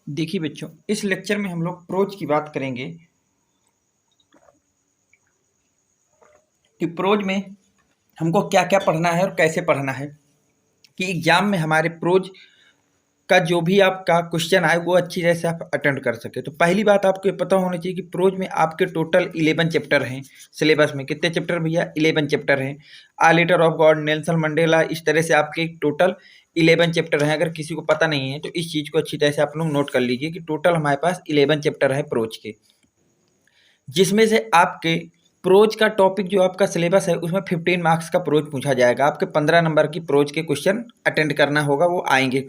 देखिए बच्चों, इस लेक्चर में हम लोग प्रोज की बात करेंगे कि प्रोज में हमको क्या क्या पढ़ना है और कैसे पढ़ना है कि एग्जाम में हमारे प्रोज का जो भी आपका क्वेश्चन आए वो अच्छी तरह से आप अटेंड कर सके। तो पहली बात आपको ये पता होना चाहिए कि प्रोज में आपके टोटल 11 चैप्टर हैं। सिलेबस में कितने चैप्टर भैया? 11 चैप्टर हैं। A letter of God, Nelson Mandela, इस तरह से आपके टोटल 11 चैप्टर हैं। अगर किसी को पता नहीं है तो इस चीज़ को अच्छी तरह से आप लोग नोट कर लीजिए कि टोटल हमारे पास 11 चैप्टर है प्रोज के, जिसमें से आपके प्रोज का टॉपिक जो आपका सिलेबस है उसमें 15 मार्क्स का प्रोज पूछा जाएगा। आपके 15 नंबर की प्रोज के क्वेश्चन अटेंड करना होगा, वो आएंगे।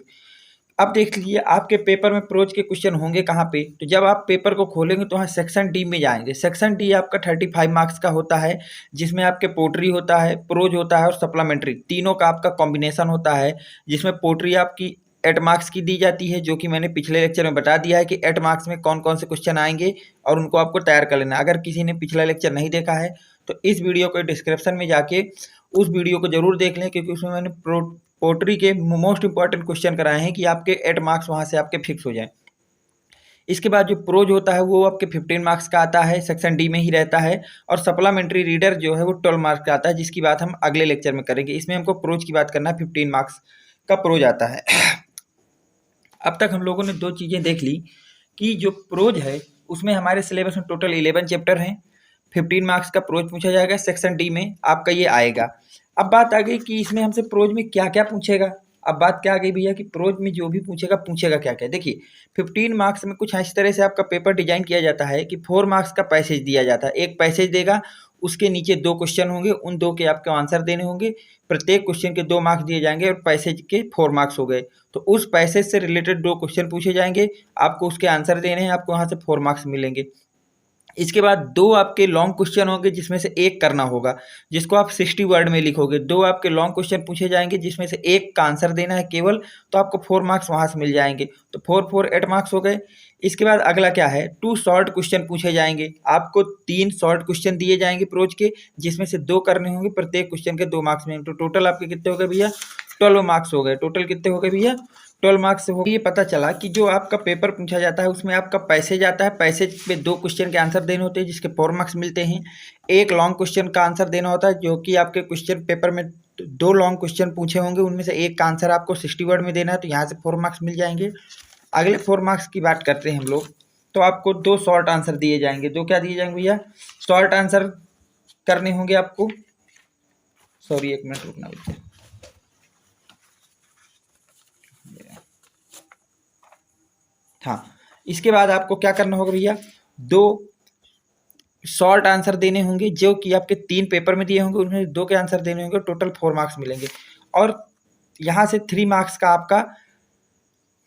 अब देख लीजिए आपके पेपर में प्रोज के क्वेश्चन होंगे कहाँ पे? तो जब आप पेपर को खोलेंगे तो वहाँ सेक्शन डी में जाएंगे। सेक्शन डी आपका 35 मार्क्स का होता है, जिसमें आपके पोट्री होता है, प्रोज होता है और सप्लीमेंट्री, तीनों का आपका कॉम्बिनेशन होता है। जिसमें पोट्री आपकी 8 मार्क्स की दी जाती है, जो कि मैंने पिछले लेक्चर में बता दिया है कि 8 मार्क्स में कौन कौन से क्वेश्चन आएंगे और उनको आपको तैयार कर लेना। अगर किसी ने पिछला लेक्चर नहीं देखा है तो इस वीडियो के डिस्क्रिप्शन में जाके उस वीडियो को जरूर देख लें, क्योंकि उसमें मैंने पोट्री के मोस्ट इंपॉर्टेंट क्वेश्चन कराए हैं कि आपके 8 मार्क्स वहाँ से आपके फिक्स हो जाएं। इसके बाद जो प्रोज होता है वो आपके 15 मार्क्स का आता है, सेक्शन डी में ही रहता है। और सप्लीमेंट्री रीडर जो है वो 12 मार्क्स का आता है, जिसकी बात हम अगले लेक्चर में करेंगे। इसमें हमको प्रोज की बात करना है, 15 मार्क्स का प्रोज आता है। अब तक हम लोगों ने दो चीज़ें देख ली कि जो प्रोज है उसमें हमारे सिलेबस में टोटल 11 चैप्टर हैं, 15 मार्क्स का प्रोज पूछा जाएगा, सेक्शन डी में आपका ये आएगा। अब बात आ गई कि इसमें हमसे प्रोज में क्या क्या पूछेगा। अब बात क्या आ गई भैया कि प्रोज में जो भी पूछेगा क्या क्या। देखिए 15 मार्क्स में कुछ इस तरह से आपका पेपर डिजाइन किया जाता है कि 4 मार्क्स का पैसेज दिया जाता है। एक पैसेज देगा, उसके नीचे 2 क्वेश्चन होंगे, उन 2 के आपको आंसर देने होंगे। प्रत्येक क्वेश्चन के 2 मार्क्स दिए जाएंगे और पैसेज के 4 मार्क्स हो गए। तो उस पैसेज से रिलेटेड 2 क्वेश्चन पूछे जाएंगे, आपको उसके आंसर देने हैं, आपको वहाँ से 4 मार्क्स मिलेंगे। इसके बाद 2 आपके लॉन्ग क्वेश्चन होंगे, जिसमें से एक करना होगा, जिसको आप 60 वर्ड में लिखोगे। 2 आपके लॉन्ग क्वेश्चन पूछे जाएंगे, जिसमें से एक का आंसर देना है केवल, तो आपको 4 मार्क्स वहाँ से मिल जाएंगे। तो 4 4 8 मार्क्स हो गए। इसके बाद अगला क्या है, 2 शॉर्ट क्वेश्चन पूछे जाएंगे। आपको 3 शॉर्ट क्वेश्चन दिए जाएंगे प्रोज के, जिसमें से 2 करने होंगे, प्रत्येक क्वेश्चन के 2 मार्क्स में। तो टोटल आपके कितने हो गए भैया? 12 मार्क्स हो गए। टोटल कितने हो गए भैया? 12 मार्क्स से हो गए। ये पता चला कि जो आपका पेपर पूछा जाता है उसमें आपका पैसेज आता है, पैसेज में 2 क्वेश्चन के आंसर देने होते हैं, जिसके 4 मार्क्स मिलते हैं। एक लॉन्ग क्वेश्चन का आंसर देना होता है, जो कि आपके क्वेश्चन पेपर में 2 लॉन्ग क्वेश्चन पूछे होंगे, उनमें से एक का आंसर आपको 60 वर्ड में देना है, तो यहाँ से 4 मार्क्स मिल जाएंगे। अगले 4 मार्क्स की बात करते हैं हम लोग, तो आपको 2 शॉर्ट आंसर दिए जाएंगे। 2 क्या दिए जाएंगे भैया? शॉर्ट आंसर करने होंगे आपको। सॉरी, एक मिनट रुकना भैया। हाँ, इसके बाद आपको क्या करना होगा भैया? 2 शॉर्ट आंसर देने होंगे, जो कि आपके 3 पेपर में दिए होंगे, उनमें 2 के आंसर देने होंगे, टोटल 4 मार्क्स मिलेंगे। और यहाँ से 3 मार्क्स का आपका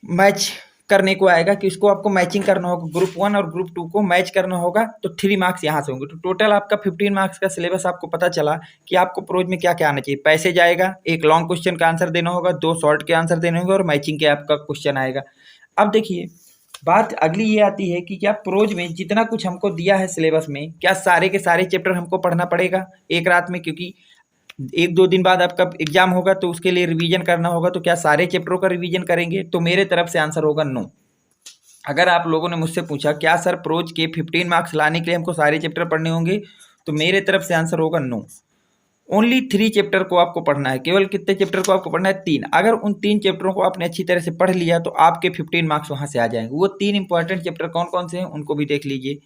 मैच करने को आएगा कि उसको आपको मैचिंग करना होगा, ग्रुप 1 और ग्रुप 2 को मैच करना होगा, तो 3 मार्क्स यहाँ से होंगे। तो टोटल आपका 15 मार्क्स का सिलेबस आपको पता चला कि आपको प्रोज में क्या क्या आना चाहिए। पैसेज आएगा, एक लॉन्ग क्वेश्चन का आंसर देना होगा, 2 शॉर्ट के आंसर देने होंगे और मैचिंग के आपका क्वेश्चन आएगा। अब देखिए बात अगली ये आती है कि क्या प्रोज में जितना कुछ हमको दिया है सिलेबस में, क्या सारे के सारे चैप्टर हमको पढ़ना पड़ेगा एक रात में? क्योंकि 1-2 दिन बाद आपका एग्जाम होगा, तो उसके लिए रिवीजन करना होगा। तो क्या सारे चैप्टरों का रिवीजन करेंगे? तो मेरे तरफ से आंसर होगा नो। अगर आप लोगों ने मुझसे पूछा क्या सर प्रोज के 15 मार्क्स लाने के लिए हमको सारे चैप्टर पढ़ने होंगे, तो मेरे तरफ से आंसर होगा नो। ओनली 3 चैप्टर को आपको पढ़ना है। केवल कितने चैप्टर को आपको पढ़ना है? 3। अगर उन 3 चैप्टरों को आपने अच्छी तरह से पढ़ लिया तो आपके 15 मार्क्स वहाँ से आ जाएंगे। वो 3 इंपॉर्टेंट चैप्टर कौन कौन से हैं उनको भी देख लीजिए।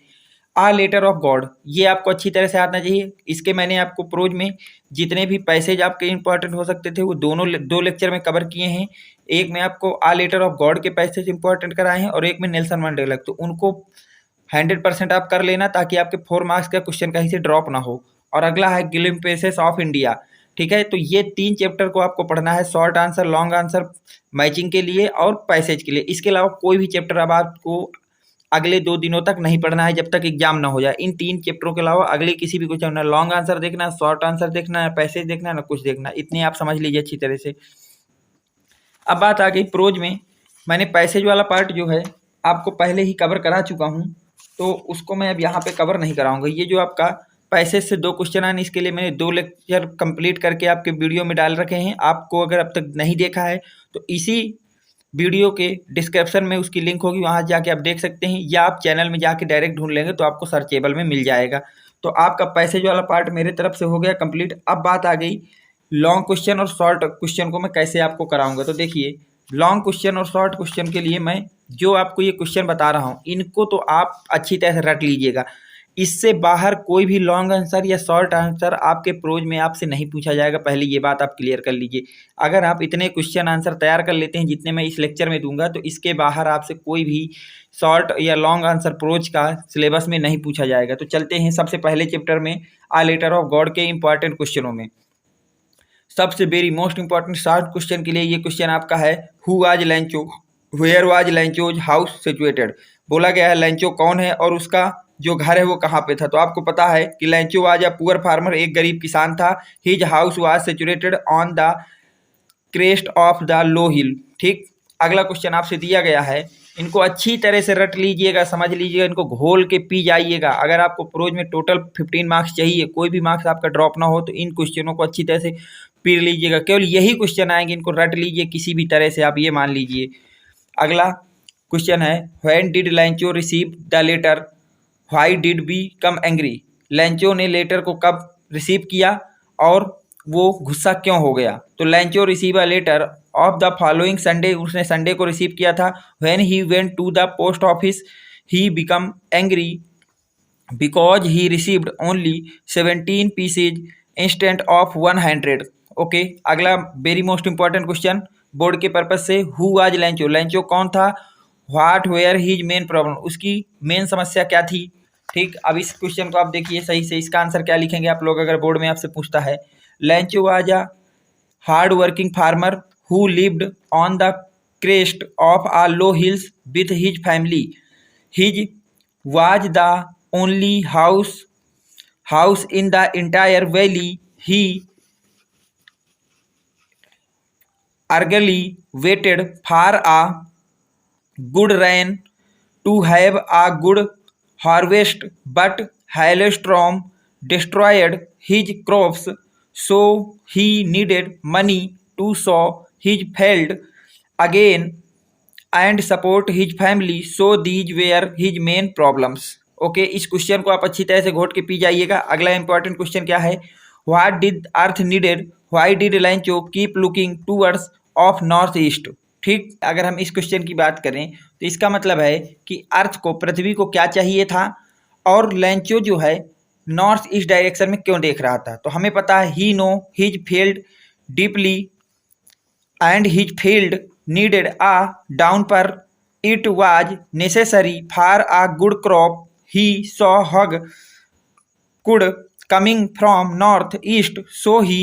आ लेटर ऑफ गॉड, ये आपको अच्छी तरह से आना चाहिए। इसके मैंने आपको प्रोज में जितने भी पैसेज आपके इंपॉर्टेंट हो सकते थे वो दोनों 2 लेक्चर में कवर किए हैं। एक में आपको आ लेटर ऑफ गॉड के पैसेज इंपॉर्टेंट कराए हैं और एक में नेल्सन मंडेला। तो उनको 100% आप कर लेना, ताकि आपके 4 मार्क्स का क्वेश्चन कहीं से ड्रॉप ना हो। और अगला है ग्लिम्पसेस ऑफ इंडिया, ठीक है। तो ये 3 चैप्टर को आपको पढ़ना है, short answer, long answer, matching के लिए और पैसेज के लिए। इसके अलावा कोई भी चैप्टर अब आपको अगले 2 दिनों तक नहीं पढ़ना है, जब तक एग्जाम ना हो जाए। इन 3 चैप्टरों के अलावा अगले किसी भी क्वेश्चन, ना लॉन्ग आंसर देखना है, शॉर्ट आंसर देखना है, पैसेज देखना है, ना कुछ देखना। इतने आप समझ लीजिए अच्छी तरह से। अब बात आ गई प्रोज में, मैंने पैसेज वाला पार्ट जो है आपको पहले ही कवर करा चुका हूँ, तो उसको मैं अब यहाँ पे कवर नहीं कराऊंगा। ये जो आपका पैसेज से 2 क्वेश्चन आने, इसके लिए मैंने 2 लेक्चर कंप्लीट करके आपके वीडियो में डाल रखे हैं। आपको अगर अब तक नहीं देखा है तो इसी वीडियो के डिस्क्रिप्शन में उसकी लिंक होगी, वहाँ जाके आप देख सकते हैं, या आप चैनल में जाके डायरेक्ट ढूंढ लेंगे तो आपको सर्चेबल में मिल जाएगा। तो आपका पैसेज वाला पार्ट मेरे तरफ से हो गया कंप्लीट। अब बात आ गई लॉन्ग क्वेश्चन और शॉर्ट क्वेश्चन को मैं कैसे आपको कराऊंगा। तो देखिए, लॉन्ग क्वेश्चन और शॉर्ट क्वेश्चन के लिए मैं जो आपको ये क्वेश्चन बता रहा हूँ, इनको तो आप अच्छी तरह से रट लीजिएगा। इससे बाहर कोई भी लॉन्ग आंसर या शॉर्ट आंसर आपके प्रोज में आपसे नहीं पूछा जाएगा, पहले ये बात आप क्लियर कर लीजिए। अगर आप इतने क्वेश्चन आंसर तैयार कर लेते हैं जितने मैं इस लेक्चर में दूंगा, तो इसके बाहर आपसे कोई भी शॉर्ट या लॉन्ग आंसर प्रोज का सिलेबस में नहीं पूछा जाएगा। तो चलते हैं सबसे पहले चैप्टर में, आ लेटर ऑफ गॉड के इंपॉर्टेंट क्वेश्चनों में। सबसे very most important short question के लिए ये क्वेश्चन आपका है, who was Lencho, where was Lencho's house situated. बोला गया है लैंचो कौन है और उसका जो घर है वो कहाँ पे था। तो आपको पता है कि Lencho was a poor farmer, एक गरीब किसान था। His house was situated on the crest of the low hill. ठीक, अगला क्वेश्चन आपसे दिया गया है, इनको अच्छी तरह से रट लीजिएगा, समझ लीजिएगा, इनको घोल के पी जाइएगा। अगर आपको प्रोज में टोटल 15 मार्क्स चाहिए, कोई भी मार्क्स आपका ड्रॉप ना हो, तो इन क्वेश्चनों को अच्छी तरह से पी लीजिएगा। केवल यही क्वेश्चन आएंगे, इनको रट लीजिए किसी भी तरह से, आप ये मान लीजिए। अगला क्वेश्चन है, when did Lencho receive the letter, why did become angry. Lencho ने लेटर को कब रिसीव किया और वो गुस्सा क्यों हो गया। तो Lencho receive a letter of the following Sunday, उसने संडे को रिसीव किया था। When he went to the post office he become angry because he received only 17 pieces instant of 100। Okay, अगला very most important question board के purpose से, who was Lencho, Lencho कौन था। What were his main problem, उसकी main समस्या क्या थी। ठीक, अब इस क्वेश्चन को आप देखिए सही से, इसका आंसर क्या लिखेंगे आप लोग अगर बोर्ड में आपसे पूछता है। Lencho was a hard working farmer who lived on the crest of a low hills with his family. His was the only house in the entire valley. He अर्गली waited for a good rain to have a good harvest, but hailstorm destroyed his crops, so he needed money to sow his field again and support his family. So these were his main problems. Okay, इस question को आप अच्छी तरह से घोट के P जाइएगा। अगला इंपॉर्टेंट क्वेश्चन क्या है, what did earth needed, why did लैंचो keep looking towards of north east. ठीक, अगर हम इस क्वेश्चन की बात करें तो इसका मतलब है कि अर्थ को, पृथ्वी को क्या चाहिए था और लैंचो जो है नॉर्थ ईस्ट डायरेक्शन में क्यों देख रहा था। तो हमें पता है, he know his field deeply and his field needed a downpour. It was necessary for a good crop. He saw hug could coming from north east, so he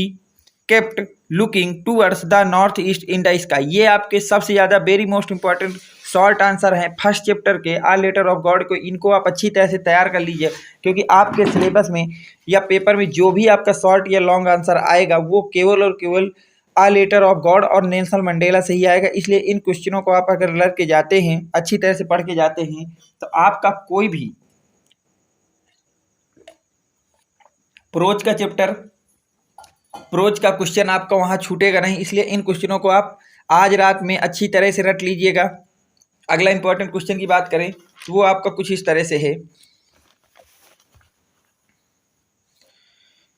kept looking towards the north east in the sky. ये आपके सबसे ज़्यादा very most important short answer है first chapter के आ letter of God को। इनको आप अच्छी तरह से तैयार कर लीजिए, क्योंकि आपके सिलेबस में या पेपर में जो भी आपका शॉर्ट या लॉन्ग आंसर आएगा वो केवल और केवल आ लेटर ऑफ गॉड और नेल्सन मंडेला से ही आएगा। इसलिए इन क्वेश्चनों को आप अगर लड़ के जाते हैं, अच्छी तरह से पढ़ के जाते हैं, तो आपका कोई भी प्रोज का चैप्टर, प्रोज का क्वेश्चन आपका वहाँ छूटेगा नहीं। इसलिए इन क्वेश्चनों को आप आज रात में अच्छी तरह से रट लीजिएगा। अगला इंपॉर्टेंट क्वेश्चन की बात करें तो वो आपका कुछ इस तरह से है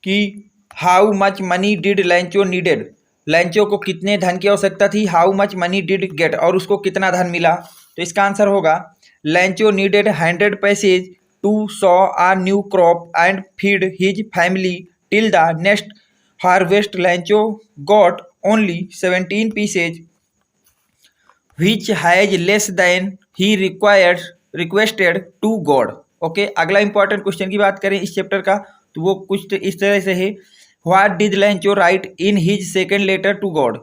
कि how much money did Lencho needed, Lencho को कितने धन की आवश्यकता थी। How much money did get, और उसको कितना धन मिला। तो इसका आंसर होगा, Lencho needed 100 pesos to sow a new crop and feed his family till the next harvest. Lencho got only 17 pesos which has less than he requested to God. Okay, अगला important question की बात करें इस chapter का तो वो कुछ इस तरह से है, what did Lencho write in his second letter to God.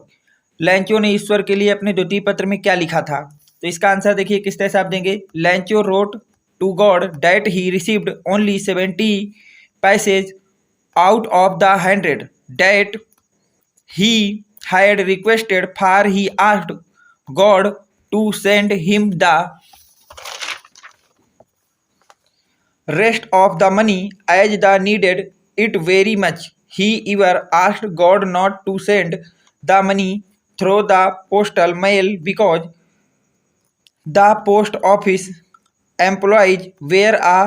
Lencho ने ईश्वर के लिए अपने द्वितीय पत्र में क्या लिखा था। तो इसका आंसर देखिए किस तरह से आप देंगे, Lencho wrote to God that he received only 70 pesos out of the 100 that he had requested for. He asked God to send him the rest of the money as the needed it very much. He ever asked God not to send the money through the postal mail because the post office employees were a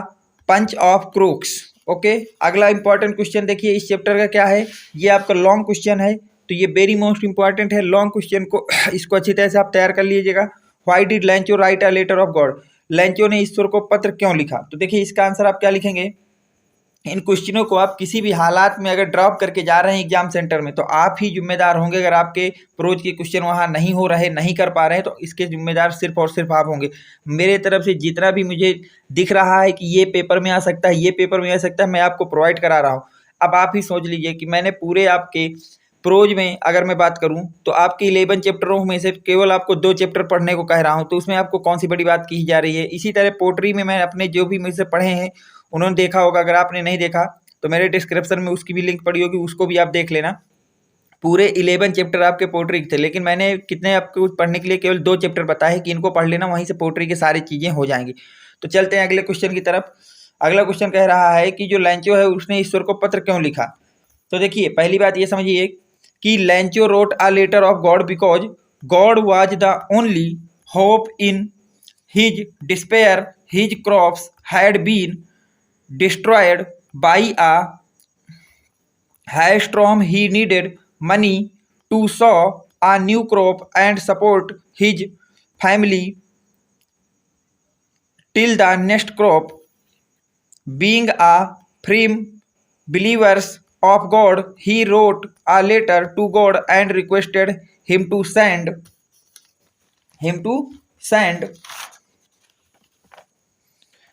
bunch of crooks. Okay, अगला important question देखिए इस chapter का क्या है। ये आपका long question है, तो ये वेरी मोस्ट इंपॉर्टेंट है। लॉन्ग क्वेश्चन को इसको अच्छी तरह से आप तैयार कर लीजिएगा। Why did Lencho write a letter of God? Lencho ने ईश्वर को पत्र क्यों लिखा? तो देखिए इसका आंसर आप क्या लिखेंगे। इन क्वेश्चनों को आप किसी भी हालात में अगर ड्रॉप करके जा रहे हैं एग्जाम सेंटर में, तो आप ही जिम्मेदार होंगे। अगर आपके प्रोज के क्वेश्चन वहाँ नहीं हो रहे, नहीं कर पा रहे हैं, तो इसके जिम्मेदार सिर्फ और सिर्फ आप होंगे। मेरे तरफ से जितना भी मुझे दिख रहा है कि ये पेपर में आ सकता है, ये पेपर में आ सकता है, मैं आपको प्रोवाइड करा रहा हूँ। अब आप ही सोच लीजिए कि मैंने पूरे आपके प्रोज में अगर मैं बात करूं तो आपके 11 चैप्टरों में से केवल आपको 2 चैप्टर पढ़ने को कह रहा हूं, तो उसमें आपको कौन सी बड़ी बात की जा रही है। इसी तरह पोट्री में मैं अपने जो भी मुझसे पढ़े हैं उन्होंने देखा होगा। अगर आपने नहीं देखा तो मेरे डिस्क्रिप्शन में उसकी भी लिंक पड़ी होगी, उसको भी आप देख लेना। पूरे 11 चैप्टर आपके पोट्री के थे, लेकिन मैंने कितने आपको पढ़ने के लिए केवल 2 चैप्टर बताए कि इनको पढ़ लेना, वहीं से पोट्री की सारी चीज़ें हो जाएंगी। तो चलते हैं अगले क्वेश्चन की तरफ। अगला क्वेश्चन कह रहा है कि जो लैंचो है उसने ईश्वर को पत्र क्यों लिखा। तो देखिए पहली बात ये समझिए कि Lencho wrote a letter of God because God was the only hope in his despair. His crops had been destroyed by a hailstorm. He needed money to sow a new crop and support his family till the next crop. Being a firm believer of God, he wrote a letter to God and requested him to send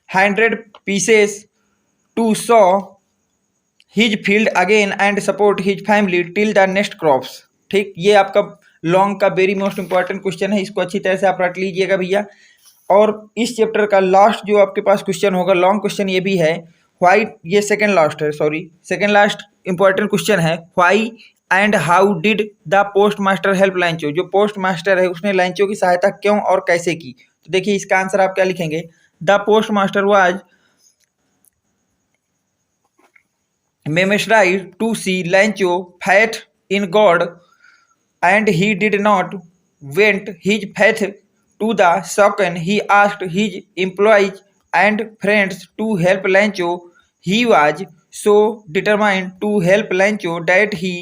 100 pieces to sow his field again and support his family till the next crops. ठीक, ये आपका long का very most important question है, इसको अच्छी तरह से आप रट लीजिएगा भैया। और इस चैप्टर का लास्ट जो आपके पास क्वेश्चन होगा, लॉन्ग क्वेश्चन ये भी है। व्हाई, ये सेकंड लास्ट है, sorry second last important question है। Why and how did the post master help Lencho? जो पोस्ट मास्टर है उसने लैंचो की सहायता क्यों और कैसे की? तो देखिए इसका आंसर आप क्या लिखेंगे। The post master was memorized to see Lancho faith in God, and he did not vent his faith to the second he asked his employees and friends to help Lancho. He was so determined to help Lancho that he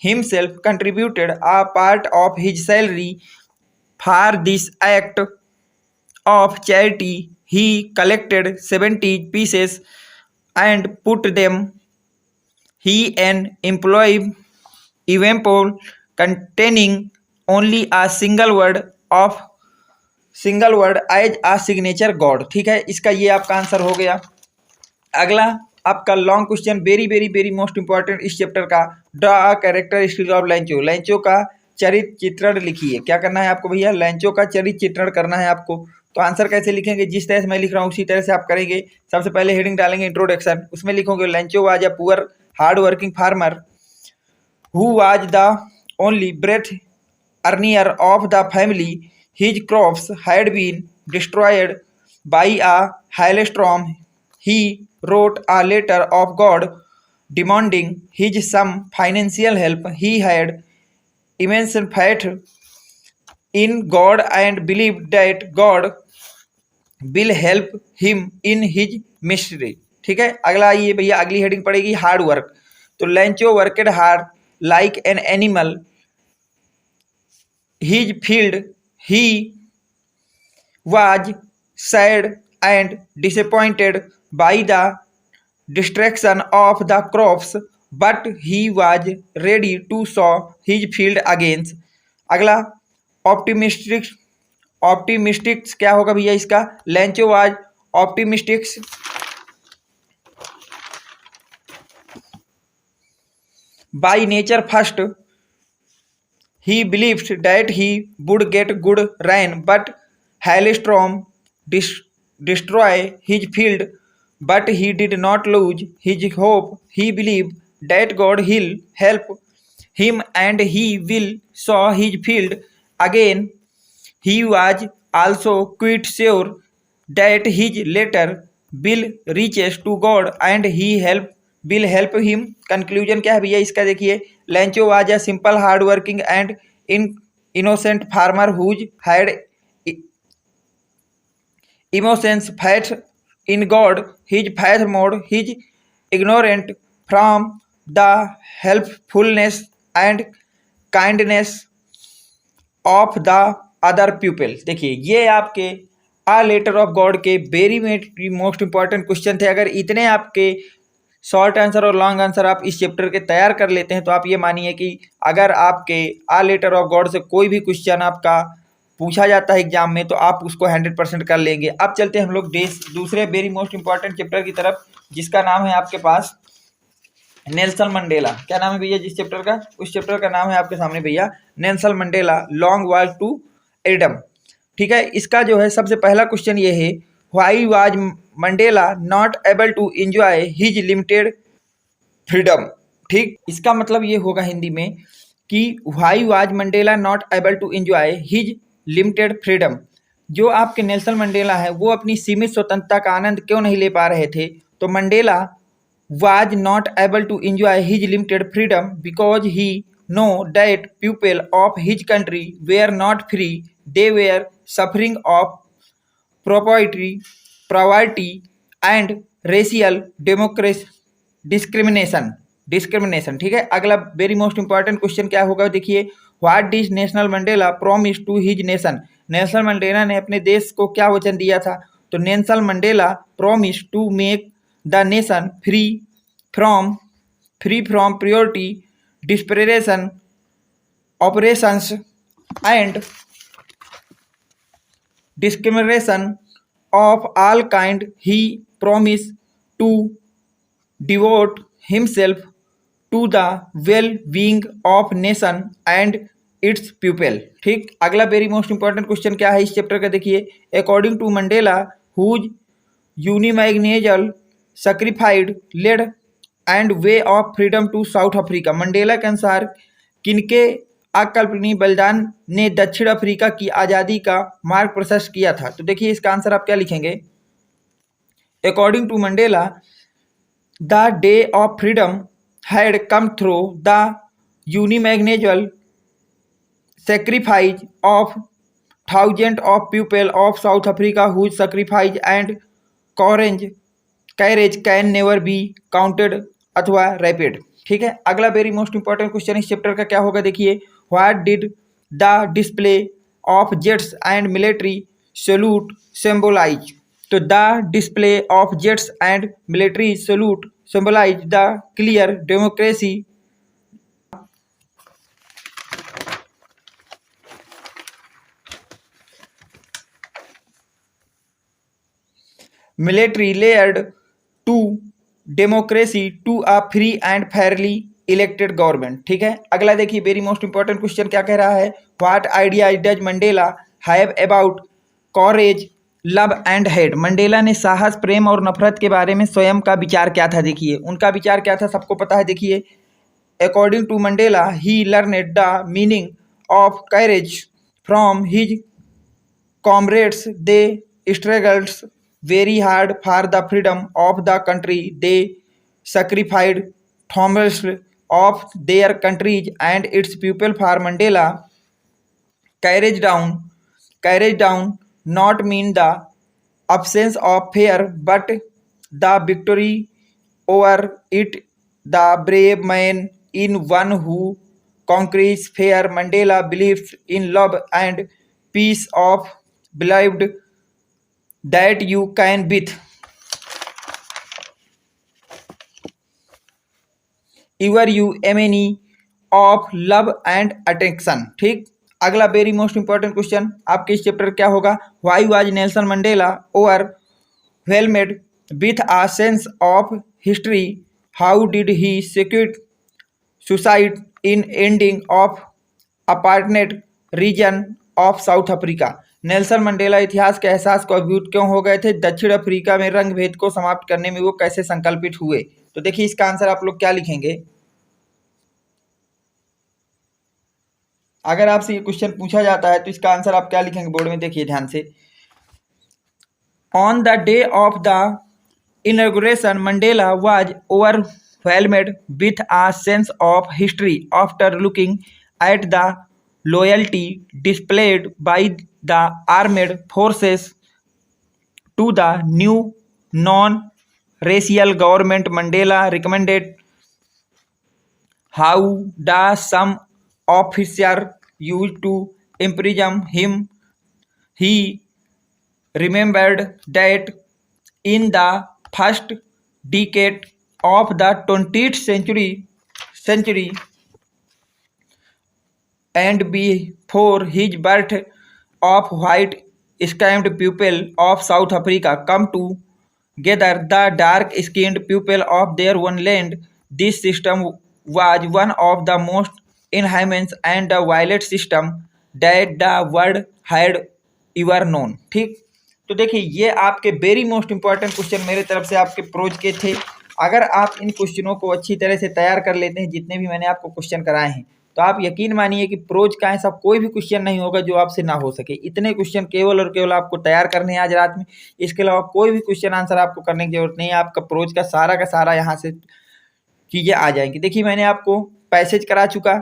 himself contributed a part of his salary for this act of charity. He collected 70 pieces and put them he an employee example containing only a single word as a signature God। ठीक है, इसका ये आपका answer हो गया। अगला आपका long question very very very most important इस चैप्टर का। Draw a characteristic of लैंचो। लैंचो का चरित्र चित्रण लिखिए। क्या करना है आपको भैया, लैंचो का चरित्र चित्रण करना है आपको। तो आंसर कैसे लिखेंगे, जिस तरह से मैं लिख रहा हूँ उसी तरह से आप करेंगे। सबसे पहले हेडिंग डालेंगे इंट्रोडक्शन, उसमें लिखोगे लैंचो was a poor hard working farmer who was the only breath earner of the family. His crops had been destroyed by a hailstorm. He wrote a letter of God demanding his some financial help. He had immense faith in God and believed that God will help him in his mystery। ठीक है, अगला ये भैया अगली heading पड़ेगी hard work. तो Lencho worked hard like an animal his field. He was sad and disappointed by the distraction of the crops but he was ready to sow his field against. अगला optimistics क्या होगा भैया इसका, Lencho was optimistics by nature first. He believed that he would get good rain, but hailstorm destroy his field. But he did not lose his hope. He believed that God will help him and he will sow his field again. He was also quite sure that his letter will reaches to God and he will help him। Conclusion क्या है भैया इसका, देखिए Lencho was a simple hard working and innocent farmer whose had emotions, faith in God, his faith mode, his ignorant from the helpfulness and kindness of the other people. देखिए ये आपके आ letter of God के very most important question थे। अगर इतने आपके short answer और long answer आप इस चैप्टर के तैयार कर लेते हैं तो आप ये मानिए कि अगर आपके आ लेटर ऑफ गॉड से कोई भी क्वेश्चन आपका पूछा जाता है एग्जाम में तो आप उसको 100% कर लेंगे। अब चलते हैं हम लोग दूसरे वेरी मोस्ट इंपॉर्टेंट चैप्टर की तरफ, जिसका नाम है आपके पास नेल्सन मंडेला। क्या नाम है भैया जिस चैप्टर का? उस चैप्टर का नाम है आपके सामने भैया Nelson Mandela long walk to freedom. ठीक है, इसका जो है सबसे पहला क्वेश्चन ये है, why was Mandela not able to enjoy his limited freedom. ठीक, इसका मतलब ये होगा हिंदी में कि why was Mandela not able to enjoy his limited freedom. जो आपके नेल्सन मंडेला है वो अपनी सीमित स्वतंत्रता का आनंद क्यों नहीं ले पा रहे थे? तो Mandela was not able to enjoy his limited freedom because he know that people of his country were not free. They were suffering of poverty and racial discrimination। ठीक है, अगला वेरी मोस्ट इंपॉर्टेंट क्वेश्चन क्या होगा देखिए, what did national Mandela promise to his nation. Nelson Mandela ने अपने देश को क्या वचन दिया था? तो Nelson Mandela promise to make the nation free from priority discrimination operations and discrimination of all kind. He promised to devote himself to the well-being of nation and its people। ठीक, अगला वेरी मोस्ट इंपॉर्टेंट क्वेश्चन क्या है इस chapter का देखिए, according to Mandela whose unimaginable sacrificed led and way of freedom to South Africa. Mandela के अनुसार किनके अकल्पनीय बलिदान ने दक्षिण अफ्रीका की आज़ादी का मार्ग प्रशस्त किया था? तो देखिए इसका आंसर आप क्या लिखेंगे, according to Mandela the day of freedom had come through the unimaginable sacrifice of thousands of people of South Africa whose sacrifice and courage can never be counted अथवा रैपिड। ठीक है, अगला वेरी मोस्ट इंपॉर्टेंट क्वेश्चन इस chapter का क्या होगा देखिए, what did the display of jets and military salute symbolize. तो the display of jets and military salute symbolize the clear democracy military layered to democracy to a free and fairly elected government। ठीक है, अगला देखिए very most important question क्या कह रहा है, what idea does Mandela have about courage love and hate. Mandela ने साहस, प्रेम और नफरत के बारे में स्वयं का विचार क्या था? देखिए उनका विचार क्या था, सबको पता है। देखिए according to Mandela he learned the meaning of courage from his comrades, they struggles very hard for the freedom of the country, they sacrificed thousands of their countries and its people for Mandela courage down not mean the absence of fear but the victory over it, the brave man in one who conquers fear। Mandela believes in love and peace of believed that you can with your you many of love and attention। ठीक, अगला very most important question आपके इस chapter क्या होगा, why was Nelson Mandela overwhelmed with a sense of history, how did he secure suicide in ending of apartment region of South Africa. Nelson Mandela इतिहास के एहसास को अभिभूत क्यों हो गए थे? दक्षिण अफ्रीका में रंग भेद को समाप्त करने में वो कैसे संकल्पित हुए? तो देखिए इसका आंसर आप लोग क्या लिखेंगे, अगर आपसे ये क्वेश्चन पूछा जाता है तो इसका आंसर आप क्या लिखेंगे बोर्ड में, देखिए ध्यान से। On the day of the inauguration Mandela was overwhelmed with a sense of history after looking at the loyalty displayed by the armed forces to the new non-racial government, Mandela recommended how the some officer used to imprison him. He remembered that in the first decade of the 20th century and before his birth of white skinned people of South Africa come together the dark skinned people of their own land. This system was one of the most inhumane and violent system that the world had ever known. ठीक, तो देखिए ये आपके very most important question मेरे तरफ से आपके pros के थे। अगर आप इन क्वेश्चनों को अच्छी तरह से तैयार कर लेते हैं, जितने भी मैंने आपको क्वेश्चन कराए हैं, तो आप यकीन मानिए कि प्रोज का ऐसा कोई भी क्वेश्चन नहीं होगा जो आपसे ना हो सके। इतने क्वेश्चन केवल और केवल आपको तैयार करने हैं आज रात में। इसके अलावा कोई भी क्वेश्चन आंसर आपको करने की जरूरत नहीं है। आपका प्रोज का सारा यहाँ से चीज़ें आ जाएंगी। देखिए मैंने आपको पैसेज करा चुका,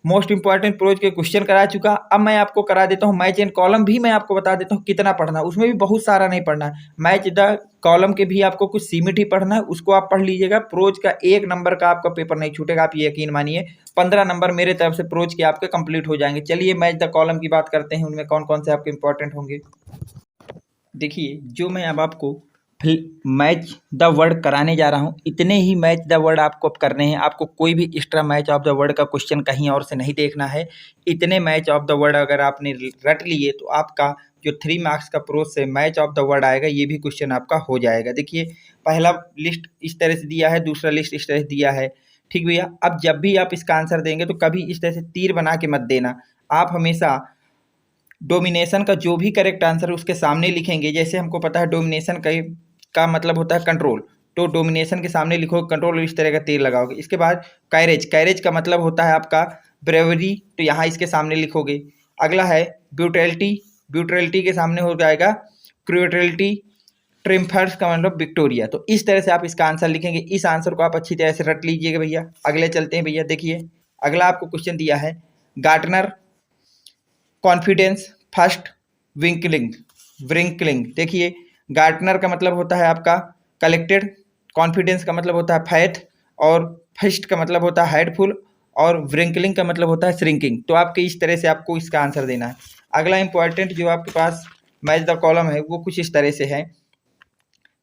मोस्ट इंपॉर्टेंट प्रोज के क्वेश्चन करा चुका। अब मैं आपको करा देता हूँ मैच एंड कॉलम भी। मैं आपको बता देता हूँ कितना पढ़ना है, उसमें भी बहुत सारा नहीं पढ़ना है। मैच द कॉलम के भी आपको कुछ सीमित ही पढ़ना है, उसको आप पढ़ लीजिएगा। प्रोज का 1 नंबर का आपका पेपर नहीं छूटेगा, आप ये यकीन मानिए। 15 नंबर मेरे तरफ से प्रोज के आपके कंप्लीट हो जाएंगे। चलिए मैच द कॉलम की बात करते हैं, उनमें कौन कौन से आपके इंपॉर्टेंट होंगे। देखिए जो मैं अब आपको मैच द वर्ड कराने जा रहा हूँ, इतने ही मैच द वर्ड आपको अब करने हैं। आपको कोई भी extra match of the word का क्वेश्चन कहीं और से नहीं देखना है। इतने मैच ऑफ द वर्ड अगर आपने रट लिए तो आपका जो 3 मार्क्स का प्रोज से मैच ऑफ द वर्ड आएगा, ये भी क्वेश्चन आपका हो जाएगा। देखिए पहला लिस्ट इस तरह से दिया है, दूसरा लिस्ट इस तरह से दिया है। ठीक भैया, अब जब भी आप इसका आंसर देंगे तो कभी इस तरह से तीर बना के मत देना। आप हमेशा डोमिनेशन का जो भी करेक्ट आंसर है उसके सामने लिखेंगे। जैसे हमको पता है डोमिनेशन का मतलब होता है कंट्रोल, तो डोमिनेशन के सामने लिखो कंट्रोल, इस तरह का तीर लगाओगे। इसके बाद कैरेज का मतलब होता है आपका ब्रेवरी, तो यहाँ इसके सामने लिखोगे। अगला है ब्यूटिलिटी के सामने हो जाएगा क्रूएलिटी, ट्रिम्फर्स का मतलब विक्टोरिया। तो इस तरह से आप इसका आंसर लिखेंगे। इस आंसर को आप अच्छी तरह से रट लीजिएगा भैया। अगले चलते हैं भैया। देखिए अगला आपको क्वेश्चन दिया है गार्टनर कॉन्फिडेंस फर्स्ट व्रिंकलिंग। देखिए गार्टनर का मतलब होता है आपका कलेक्टेड, कॉन्फिडेंस का मतलब होता है फैथ, और फर्स्ट का मतलब होता है हेडफुल, और व्रिंकलिंग का मतलब होता है श्रिंकिंग। तो आपके इस तरह से आपको इसका आंसर देना है। अगला इंपॉर्टेंट जो आपके पास मैच द कॉलम है वो कुछ इस तरह से है,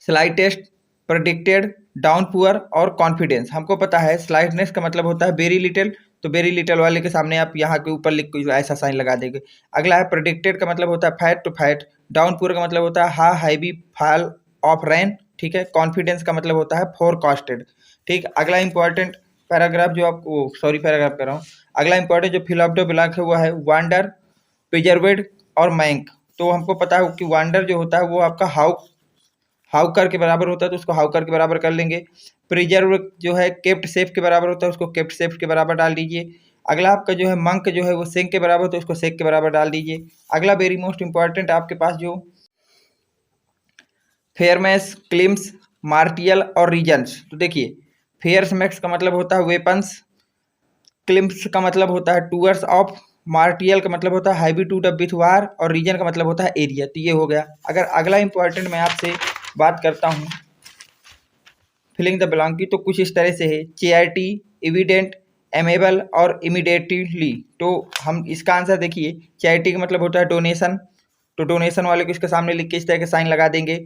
स्लाइटेस्ट, प्रेडिक्टेड, डाउन पुअर और कॉन्फिडेंस। हमको पता है स्लाइटनेस का मतलब होता है वेरी लिटिल, तो वेरी लिटिल वाले के सामने आप यहाँ के ऊपर लिख के ऐसा साइन लगा देंगे। अगला है प्रेडिक्टेड का मतलब होता है fat to fat, downpour का मतलब होता है हैवी फॉल ऑफ रेन, ठीक है। कॉन्फिडेंस का मतलब होता है फोरकास्टेड, ठीक। अगला इंपॉर्टेंट पैराग्राफ जो आपको पैराग्राफ कर रहा हूँ। अगला इंपॉर्टेंट जो फिल ऑफ द ब्लैंक है वो है वांडर, प्रिजर्वेड और मैंक। तो हमको पता है कि वांडर जो होता है वो आपका हाउकर के बराबर होता है, तो उसको हाउकर के बराबर कर लेंगे। प्रिजर्व जो है केप्ट सेफ के बराबर होता है, उसको केप्ट सेफ के बराबर डाल दीजिए। अगला आपका जो है मंक जो है वो सेक के बराबर होता है, उसको सेक के बराबर डाल दीजिए। अगला वेरी मोस्ट इंपॉर्टेंट आपके पास जो फेयरमेस, क्लिम्स, मार्टियल और रीजन्स। तो देखिए फेयरमेस का मतलब होता है वेपन्स, क्लिम्स का मतलब होता है टूअर्स ऑफ, मार्टियल का मतलब होता है हैवी टू द विथ वार, और रीजन का मतलब होता है एरिया। तो ये हो गया। अगर अगला इंपॉर्टेंट मैं आपसे बात करता हूँ फिलिंग द ब्लैंक की, तो कुछ इस तरह से है चैरिटी, एविडेंट, एमेबल और इमीडिएटली। तो हम इसका आंसर देखिए, चैरिटी का मतलब होता है डोनेशन, तो डोनेशन वाले को इसके सामने लिख के इस तरह के साइन लगा देंगे।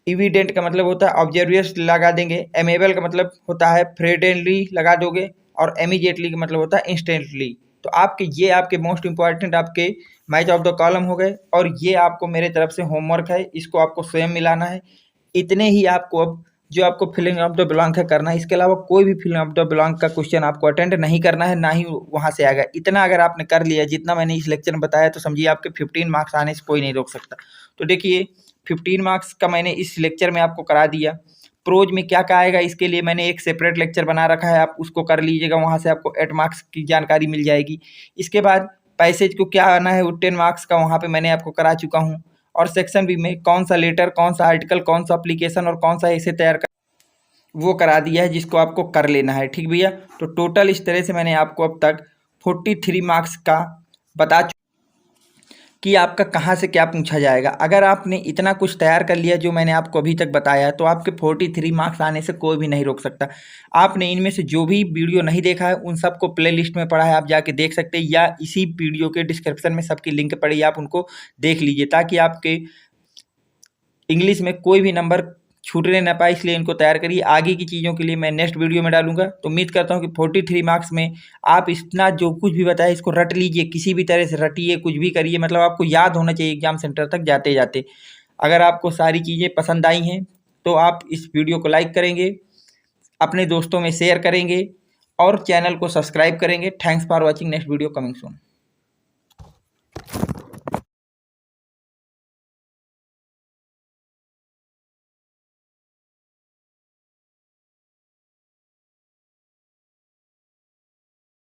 एविडेंट का मतलब होता है ऑब्जर्वियस लगा देंगे। एमेबल का मतलब होता है फ्रेंडली लगा दोगे, और इमीडिएटली का मतलब होता है इंस्टेंटली। तो आपके ये आपके मोस्ट इंपॉर्टेंट आपके मैच ऑफ द कॉलम हो गए, और ये आपको मेरे तरफ से होमवर्क है, इसको आपको स्वयं मिलाना है। इतने ही आपको अब जो आपको फिलिंग ऑफ द ब्लैंक है करना है, इसके अलावा कोई भी फिलिंग ऑफ द ब्लैंक का क्वेश्चन आपको अटेंड नहीं करना है, ना ही वहाँ से आएगा। इतना अगर आपने कर लिया जितना मैंने इस लेक्चर में बताया, तो समझिए आपके 15 मार्क्स आने से कोई नहीं रोक सकता। तो देखिए 15 मार्क्स का मैंने इस लेक्चर में आपको करा दिया। प्रोज में क्या क्या आएगा इसके लिए मैंने एक सेपरेट लेक्चर बना रखा है, आप उसको कर लीजिएगा, वहाँ से आपको 8 मार्क्स की जानकारी मिल जाएगी। इसके बाद पैसेज को क्या आना है वो 10 मार्क्स का वहाँ पे मैंने आपको करा चुका हूँ। और सेक्शन बी में कौन सा लेटर, कौन सा आर्टिकल, कौन सा एप्लीकेशन और कौन सा ऐसे तैयार कर वो करा दिया है, जिसको आपको कर लेना है, ठीक भैया। तो टोटल इस तरह से मैंने आपको अब तक 43 मार्क्स का बता कि आपका कहाँ से क्या पूछा जाएगा। अगर आपने इतना कुछ तैयार कर लिया जो मैंने आपको अभी तक बताया, तो आपके 43 मार्क्स आने से कोई भी नहीं रोक सकता। आपने इनमें से जो भी वीडियो नहीं देखा है उन सबको प्ले लिस्ट में पड़ा है, आप जाके देख सकते हैं, या इसी वीडियो के डिस्क्रिप्शन में सबकी लिंक पड़ी है, आप उनको देख लीजिए, ताकि आपके इंग्लिश में कोई भी नंबर छूटने ना पाए। इसलिए इनको तैयार करिए। आगे की चीज़ों के लिए मैं नेक्स्ट वीडियो में डालूंगा। तो उम्मीद करता हूँ कि 43 मार्क्स में आप इतना जो कुछ भी बताया इसको रट लीजिए, किसी भी तरह से रटिए, कुछ भी करिए, मतलब आपको याद होना चाहिए एग्जाम सेंटर तक जाते जाते। अगर आपको सारी चीज़ें पसंद आई हैं तो आप इस वीडियो को लाइक करेंगे, अपने दोस्तों में शेयर करेंगे और चैनल को सब्सक्राइब करेंगे। Thanks for watching. Next video coming soon.